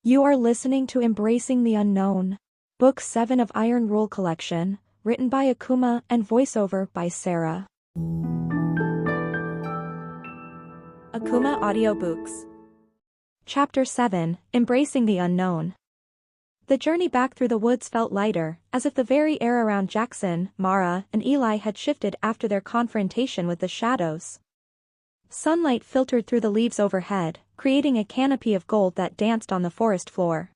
You are listening to Embracing the Unknown, Book 7 of Iron Rule Collection, written by Akumah and voiceover by Sara. Akumah Audiobooks. Chapter 7, Embracing the Unknown. The journey back through the woods felt lighter, as if the very air around Jackson, Mara, and Eli had shifted after their confrontation with the shadows. Sunlight filtered through the leaves overhead, creating a canopy of gold that danced on the forest floor.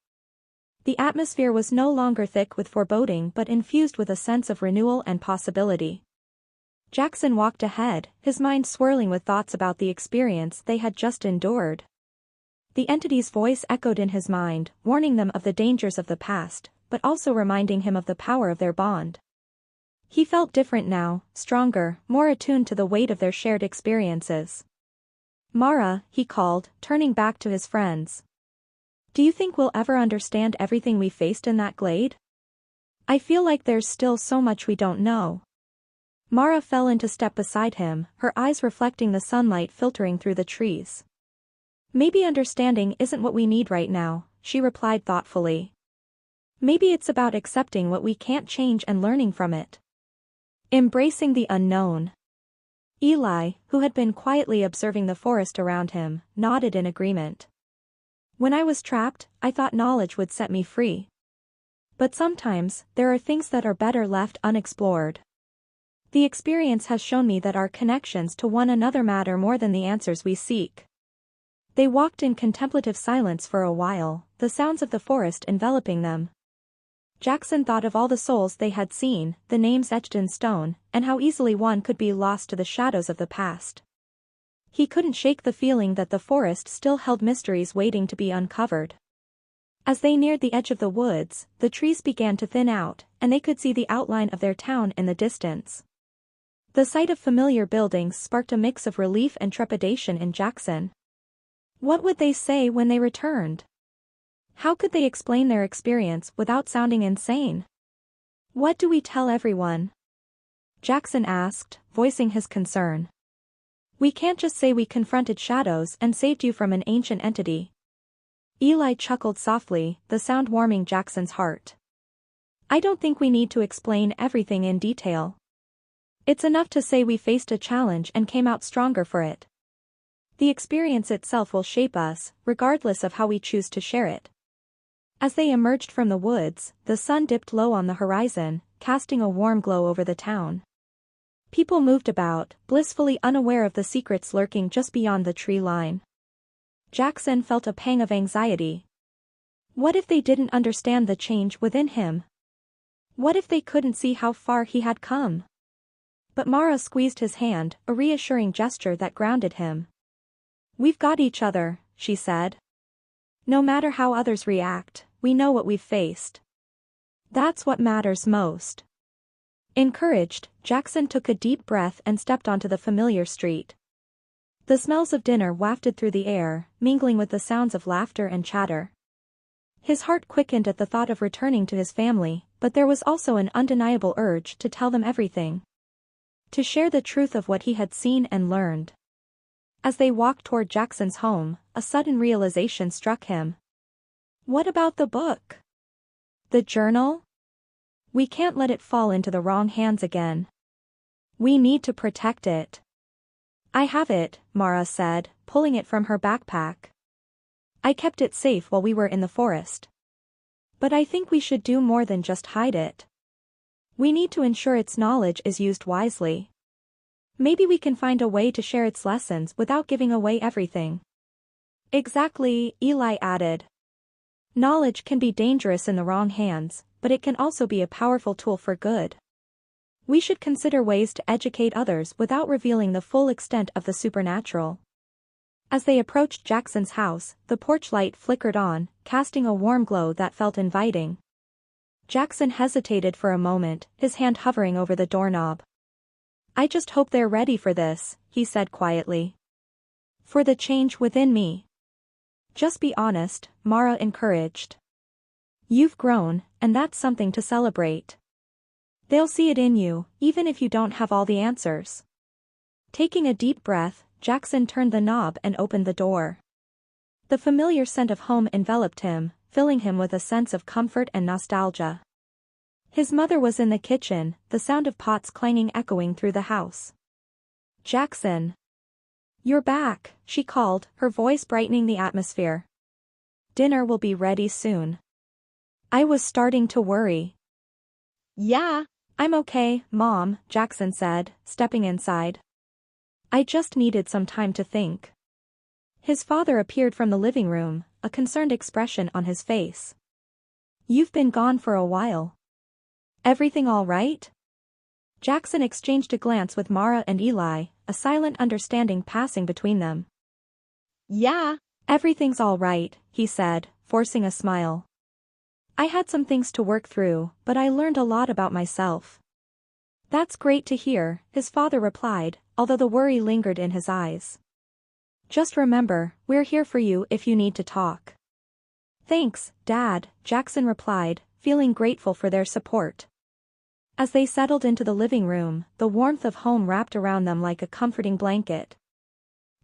The atmosphere was no longer thick with foreboding but infused with a sense of renewal and possibility. Jackson walked ahead, his mind swirling with thoughts about the experience they had just endured. The entity's voice echoed in his mind, warning them of the dangers of the past, but also reminding him of the power of their bond. He felt different now, stronger, more attuned to the weight of their shared experiences. Mara, he called, turning back to his friends. Do you think we'll ever understand everything we faced in that glade? I feel like there's still so much we don't know. Mara fell into step beside him, her eyes reflecting the sunlight filtering through the trees. Maybe understanding isn't what we need right now, she replied thoughtfully. Maybe it's about accepting what we can't change and learning from it. Embracing the unknown. Eli, who had been quietly observing the forest around him, nodded in agreement. When I was trapped, I thought knowledge would set me free. But sometimes, there are things that are better left unexplored. The experience has shown me that our connections to one another matter more than the answers we seek. They walked in contemplative silence for a while, the sounds of the forest enveloping them. Jackson thought of all the souls they had seen, the names etched in stone, and how easily one could be lost to the shadows of the past. He couldn't shake the feeling that the forest still held mysteries waiting to be uncovered. As they neared the edge of the woods, the trees began to thin out, and they could see the outline of their town in the distance. The sight of familiar buildings sparked a mix of relief and trepidation in Jackson. What would they say when they returned? How could they explain their experience without sounding insane? What do we tell everyone? Jackson asked, voicing his concern. We can't just say we confronted shadows and saved you from an ancient entity. Eli chuckled softly, the sound warming Jackson's heart. I don't think we need to explain everything in detail. It's enough to say we faced a challenge and came out stronger for it. The experience itself will shape us, regardless of how we choose to share it. As they emerged from the woods, the sun dipped low on the horizon, casting a warm glow over the town. People moved about, blissfully unaware of the secrets lurking just beyond the tree line. Jackson felt a pang of anxiety. What if they didn't understand the change within him? What if they couldn't see how far he had come? But Mara squeezed his hand, a reassuring gesture that grounded him. We've got each other, she said. No matter how others react, we know what we've faced. That's what matters most. Encouraged, Jackson took a deep breath and stepped onto the familiar street. The smells of dinner wafted through the air, mingling with the sounds of laughter and chatter. His heart quickened at the thought of returning to his family, but there was also an undeniable urge to tell them everything. To share the truth of what he had seen and learned. As they walked toward Jackson's home, a sudden realization struck him. What about the book? The journal? We can't let it fall into the wrong hands again. We need to protect it. I have it, Mara said, pulling it from her backpack. I kept it safe while we were in the forest. But I think we should do more than just hide it. We need to ensure its knowledge is used wisely. Maybe we can find a way to share its lessons without giving away everything. Exactly, Eli added. Knowledge can be dangerous in the wrong hands, but it can also be a powerful tool for good. We should consider ways to educate others without revealing the full extent of the supernatural. As they approached Jackson's house, the porch light flickered on, casting a warm glow that felt inviting. Jackson hesitated for a moment, his hand hovering over the doorknob. I just hope they're ready for this, he said quietly. For the change within me. Just be honest, Mara encouraged. You've grown, and that's something to celebrate. They'll see it in you, even if you don't have all the answers. Taking a deep breath, Jackson turned the knob and opened the door. The familiar scent of home enveloped him, filling him with a sense of comfort and nostalgia. His mother was in the kitchen, the sound of pots clanging echoing through the house. "Jackson. You're back," she called, her voice brightening the atmosphere. "Dinner will be ready soon." I was starting to worry. "Yeah, I'm okay, Mom," Jackson said, stepping inside. "I just needed some time to think." His father appeared from the living room, a concerned expression on his face. "You've been gone for a while. Everything all right?" Jackson exchanged a glance with Mara and Eli, a silent understanding passing between them. "Yeah, everything's all right," he said, forcing a smile. "I had some things to work through, but I learned a lot about myself." "That's great to hear," his father replied, although the worry lingered in his eyes. "Just remember, we're here for you if you need to talk." "Thanks, Dad," Jackson replied, feeling grateful for their support. As they settled into the living room, the warmth of home wrapped around them like a comforting blanket.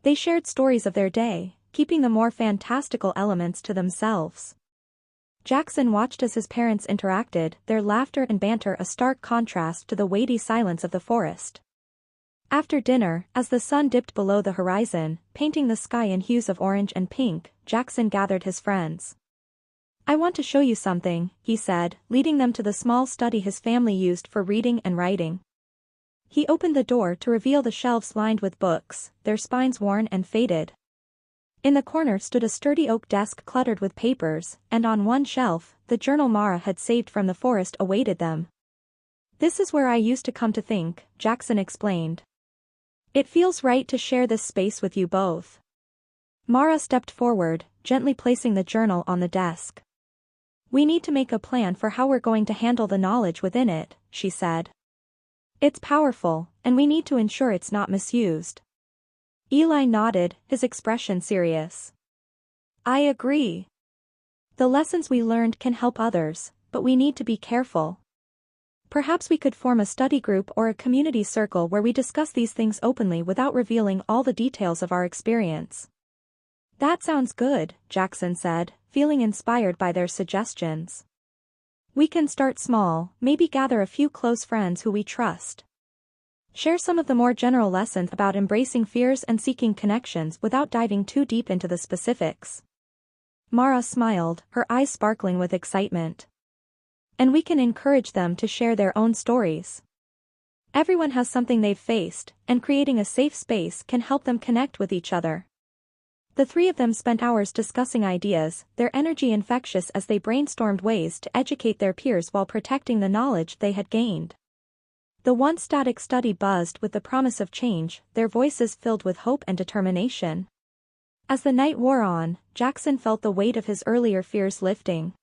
They shared stories of their day, keeping the more fantastical elements to themselves. Jackson watched as his parents interacted, their laughter and banter a stark contrast to the weighty silence of the forest. After dinner, as the sun dipped below the horizon, painting the sky in hues of orange and pink, Jackson gathered his friends. "I want to show you something," he said, leading them to the small study his family used for reading and writing. He opened the door to reveal the shelves lined with books, their spines worn and faded. In the corner stood a sturdy oak desk cluttered with papers, and on one shelf, the journal Mara had saved from the forest awaited them. "This is where I used to come to think," Jackson explained. "It feels right to share this space with you both." Mara stepped forward, gently placing the journal on the desk. "We need to make a plan for how we're going to handle the knowledge within it," she said. "It's powerful, and we need to ensure it's not misused." Eli nodded, his expression serious. "I agree. The lessons we learned can help others, but we need to be careful. Perhaps we could form a study group or a community circle where we discuss these things openly without revealing all the details of our experience." "That sounds good," Jackson said, feeling inspired by their suggestions. "We can start small, maybe gather a few close friends who we trust. Share some of the more general lessons about embracing fears and seeking connections without diving too deep into the specifics." Mara smiled, her eyes sparkling with excitement. "And we can encourage them to share their own stories. Everyone has something they've faced, and creating a safe space can help them connect with each other." The three of them spent hours discussing ideas, their energy infectious as they brainstormed ways to educate their peers while protecting the knowledge they had gained. The once static study buzzed with the promise of change, their voices filled with hope and determination. As the night wore on, Jackson felt the weight of his earlier fears lifting.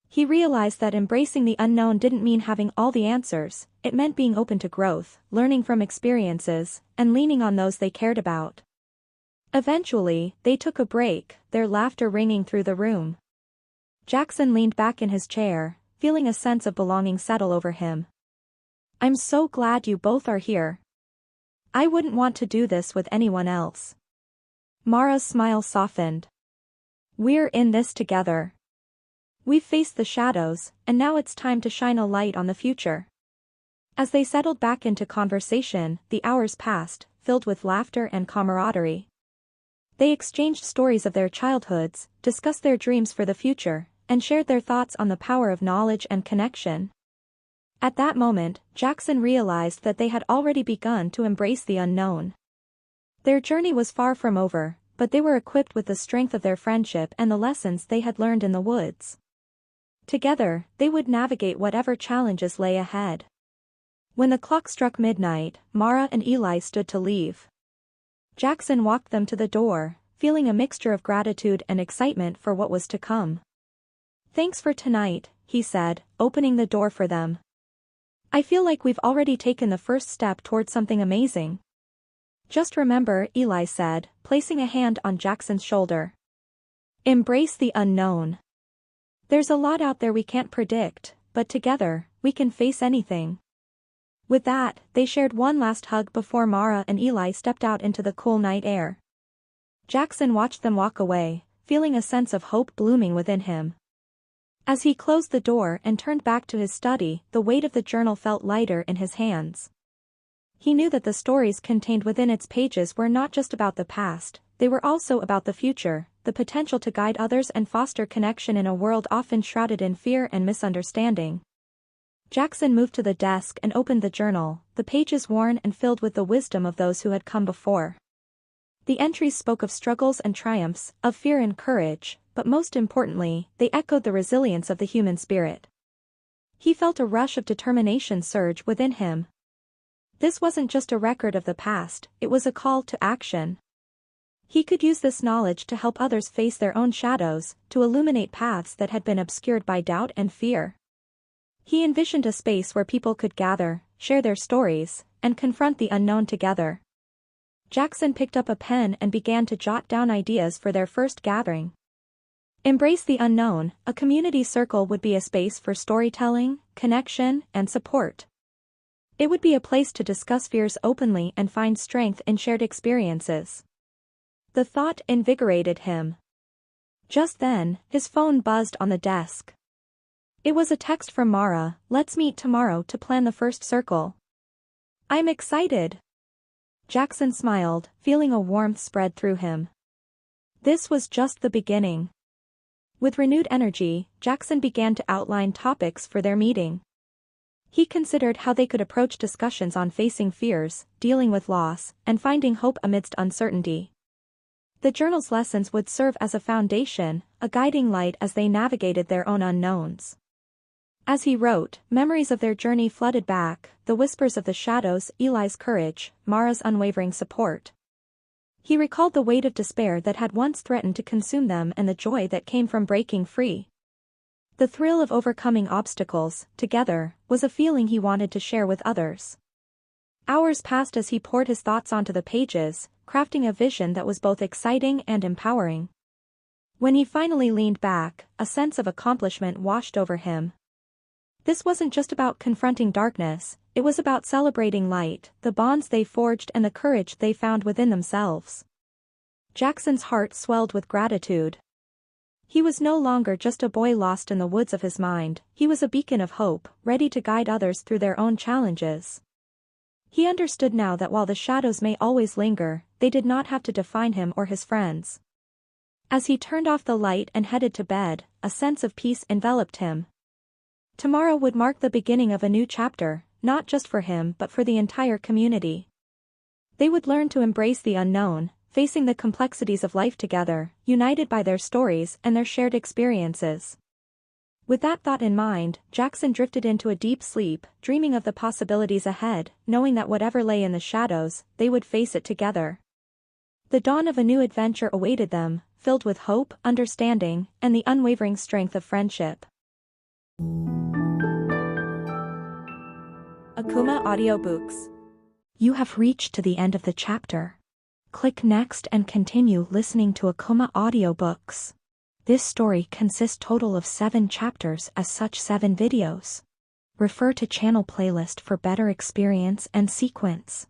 He realized that embracing the unknown didn't mean having all the answers, it meant being open to growth, learning from experiences, and leaning on those they cared about. Eventually, they took a break, their laughter ringing through the room. Jackson leaned back in his chair, feeling a sense of belonging settle over him. "I'm so glad you both are here. I wouldn't want to do this with anyone else." Mara's smile softened. "We're in this together. We've faced the shadows, and now it's time to shine a light on the future." As they settled back into conversation, the hours passed, filled with laughter and camaraderie. They exchanged stories of their childhoods, discussed their dreams for the future, and shared their thoughts on the power of knowledge and connection. At that moment, Jackson realized that they had already begun to embrace the unknown. Their journey was far from over, but they were equipped with the strength of their friendship and the lessons they had learned in the woods. Together, they would navigate whatever challenges lay ahead. When the clock struck midnight, Mara and Eli stood to leave. Jackson walked them to the door, feeling a mixture of gratitude and excitement for what was to come. "Thanks for tonight," he said, opening the door for them. "I feel like we've already taken the first step toward something amazing." "Just remember," Eli said, placing a hand on Jackson's shoulder. "Embrace the unknown. There's a lot out there we can't predict, but together, we can face anything." With that, they shared one last hug before Mara and Eli stepped out into the cool night air. Jackson watched them walk away, feeling a sense of hope blooming within him. As he closed the door and turned back to his study, the weight of the journal felt lighter in his hands. He knew that the stories contained within its pages were not just about the past, they were also about the future, the potential to guide others and foster connection in a world often shrouded in fear and misunderstanding. Jackson moved to the desk and opened the journal, the pages worn and filled with the wisdom of those who had come before. The entries spoke of struggles and triumphs, of fear and courage, but most importantly, they echoed the resilience of the human spirit. He felt a rush of determination surge within him. This wasn't just a record of the past, it was a call to action. He could use this knowledge to help others face their own shadows, to illuminate paths that had been obscured by doubt and fear. He envisioned a space where people could gather, share their stories, and confront the unknown together. Jackson picked up a pen and began to jot down ideas for their first gathering. Embrace the unknown, a community circle would be a space for storytelling, connection, and support. It would be a place to discuss fears openly and find strength in shared experiences. The thought invigorated him. Just then, his phone buzzed on the desk. It was a text from Mara. "Let's meet tomorrow to plan the first circle." "I'm excited." Jackson smiled, feeling a warmth spread through him. This was just the beginning. With renewed energy, Jackson began to outline topics for their meeting. He considered how they could approach discussions on facing fears, dealing with loss, and finding hope amidst uncertainty. The journal's lessons would serve as a foundation, a guiding light as they navigated their own unknowns. As he wrote, memories of their journey flooded back, the whispers of the shadows, Eli's courage, Mara's unwavering support. He recalled the weight of despair that had once threatened to consume them and the joy that came from breaking free. The thrill of overcoming obstacles, together, was a feeling he wanted to share with others. Hours passed as he poured his thoughts onto the pages, crafting a vision that was both exciting and empowering. When he finally leaned back, a sense of accomplishment washed over him. This wasn't just about confronting darkness, it was about celebrating light, the bonds they forged and the courage they found within themselves. Jackson's heart swelled with gratitude. He was no longer just a boy lost in the woods of his mind, he was a beacon of hope, ready to guide others through their own challenges. He understood now that while the shadows may always linger, they did not have to define him or his friends. As he turned off the light and headed to bed, a sense of peace enveloped him. Tomorrow would mark the beginning of a new chapter, not just for him but for the entire community. They would learn to embrace the unknown, facing the complexities of life together, united by their stories and their shared experiences. With that thought in mind, Jackson drifted into a deep sleep, dreaming of the possibilities ahead, knowing that whatever lay in the shadows, they would face it together. The dawn of a new adventure awaited them, filled with hope, understanding, and the unwavering strength of friendship. Akumah Audiobooks. You have reached to the end of the chapter. Click next and continue listening to Akumah Audiobooks. This story consists total of 7 chapters as such 7 videos. Refer to channel playlist for better experience and sequence.